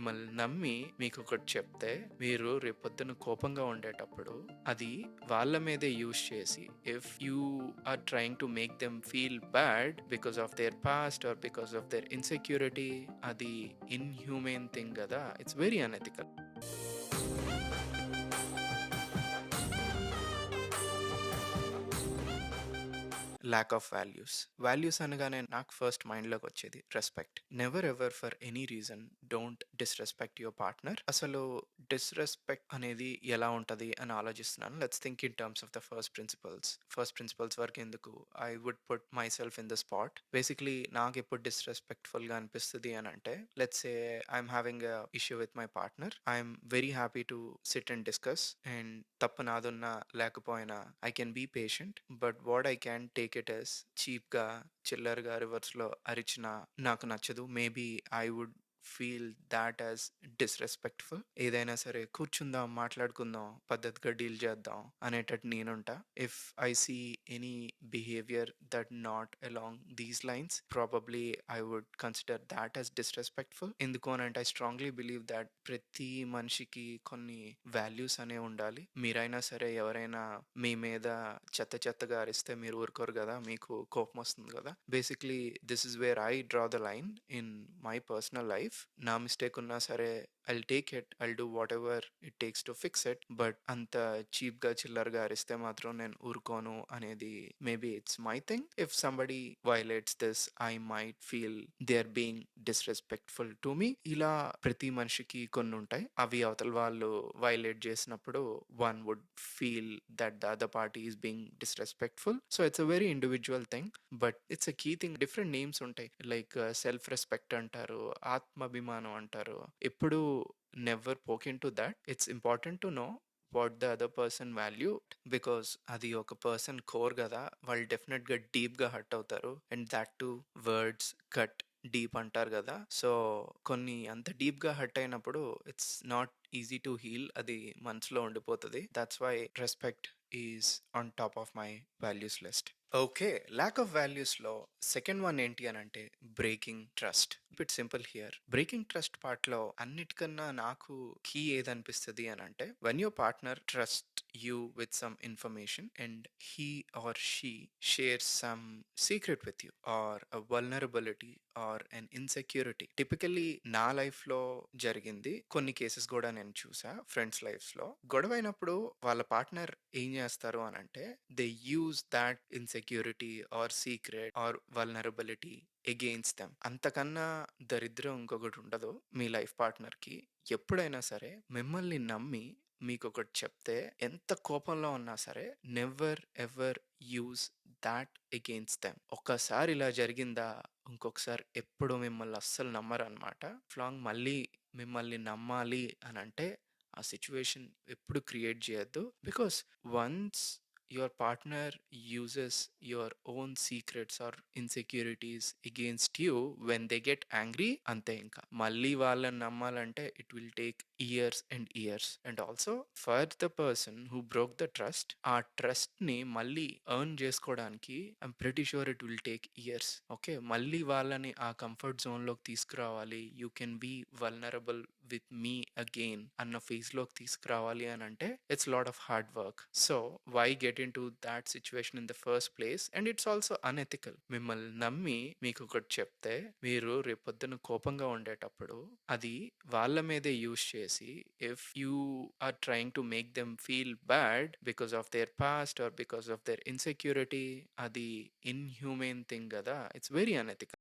మిమ్మల్ని నమ్మి మీకొకటి చెప్తే, మీరు రేపొద్దున కోపంగా ఉండేటప్పుడు, అది వాళ్ళ మీదే యూజ్ చేసి, if you are trying to make them feel bad because of their past or because of their insecurity, అది ఇన్‌హ్యూమన్ థింగ్ గదా! It's very unethical. Lack of values. Values అనగానే నాకు ఫస్ట్ మైండ్‌లోకి వచ్చేది respect. Never ever for any reason don't disrespect your partner. అసలు disrespect అనేది ఎలా ఉంటది అని ఆలోచిస్తున్నాను. Let's think in terms of the first principles. First principles వరకెందుకు, I would put my self in the spot. Basically నాకెప్పుడు డిస్‌రెస్పెక్ట్‌ఫుల్‌గా అనిపిస్తది అనంటే, let's say I'm having a issue with my partner. I'm very happy to sit and discuss, and తప్పు నాదున్నా లేకపోయినా I can be patient. But what I can take it as చీప్‌గా, చిల్లరగా రివర్స్‌లో అరిచినా నాకు నచ్చదు. Maybe I would feel that as disrespectful. ఏదైనా సరే కూర్చుందాం, మాట్లాడుకుందాం, పద్ధతిగా డీల్ చేద్దాం అనేటట్టు నేనుంటా. If I see any behaviour that not along these lines, probably I would consider that as disrespectful. ఎందుకు అనంటే ఐ స్ట్రాంగ్‌లీ బిలీవ్ థాట్ ప్రతి మనిషికి కొన్ని వాల్యూస్ అనేవి ఉండాలి. మీరైనా సరే ఎవరైనా మీ మీద చెత్త చెత్తగా అరిస్తే మీరు ఊరుకోరు గదా! మీకు కోపమొస్తుంది గదా! Basically this is where I draw the line in my personal life. నా మిస్టేక్ ఉన్నా సరే I'll take it. I'll do whatever it takes to fix it. But అంత చీప్‌గా, చిల్లరగా అరిస్తే మాత్రం నేను ఊరుకోను అనేది maybe it's my thing. If somebody violates this, I might feel they are being disrespectful to me. ఇలా ప్రతి మనిషికి కొన్నుంటాయి. అవి అవతల వాళ్ళు వయలేట్ చేసినప్పుడు one would feel that the other party is being disrespectful. So, it's a very individual thing. But it's a key thing. Different names ఉంటాయి. Like self respect అంటారు, ఆత్మాభిమానం అంటారు. ఎప్పుడూ never poke into that. It's important to know what the other person value, because అది ఒక person core గదా! వాళ్ళు డెఫినెట్‌గా డీప్‌గా హర్ట్ అవుతారు. And that too words cut deep అంటారు గదా! సో, కొన్ని అంత డీప్‌గా హర్ట్ అయినప్పుడు it's not easy to heal. అది మనసులో ఉండిపోతది. That's why respect is on top of my values list. Okay. Lack of వాల్యూస్‌లో సెకండ్ వన్ ఏంటి అనంటే breaking trust. It simple here. Breaking trust పార్ట్‌లో అన్నిటికన్నా నాకు కీ ఏదనిపిస్తది అనంటే, when your partner trust you with some information and he or she shares some secret with you, or a vulnerability or an insecurity. Typically నా లైఫ్‌లో జరిగింది. కొన్ని cases గూడా నేను చూసా ఫ్రెండ్స్ లైఫ్స్‌లో. గొడవైనప్పుడు వాళ్ళ పార్ట్నర్ ఏం జేస్తారు అనంటే, they use that insecurity or secret or vulnerability against them. అంతకన్నా దరిద్రం ఇంకొకటి ఉండదు మీ లైఫ్ పార్ట్నర్‌కి. ఎప్పుడైనా సరే మిమ్మల్ని నమ్మి మీకొకటి చెప్తే, ఎంత కోపంలో ఉన్నా సరే never ever use thought against them. ఒక్కసారి ఇలా జరిగిందా, ఇంకొకసారి ఎప్పుడు మిమ్మల్ని అస్సలు నమ్మరనమాట. లాంగ్ మళ్ళీ మిమ్మల్ని నమ్మాలి అనంటే ఆ సిట్యుయేషన్ ఎప్పుడు క్రియేట్ చేయొద్దు. Because once your partner uses your own secrets or insecurities against you when they get angry, అంతే ఇంకా. మళ్ళీ వాళ్ళని నమ్మాలంటే it will take years and years. And also for the person who broke the trust, ఆ trust ని మళ్ళీ earn చేసుకోవడానికి I'm pretty sure it will take years. ఓకే, మళ్ళీ వాళ్ళని ఆ కంఫర్ట్ జోన్ లోకి తీసుకురావాలి, you can be vulnerable with me again అన్న ఫేజ్ లోకి తీసుకురావాలి అని అంటే it's lot of hard work. So why get into that situation in the first place? And it's also unethical. మిమ్మల్ని నమ్మి మీకు ఒకటి చెప్తే, మీరు రేపొద్దున కోపంగా ఉండేటప్పుడు అది వాళ్ళ మీదే యూజ్ చేసి, if you are trying to make them feel bad because of their past or because of their insecurity, అది ఇన్‌హ్యూమన్ థింగ్ గదా! It's very unethical.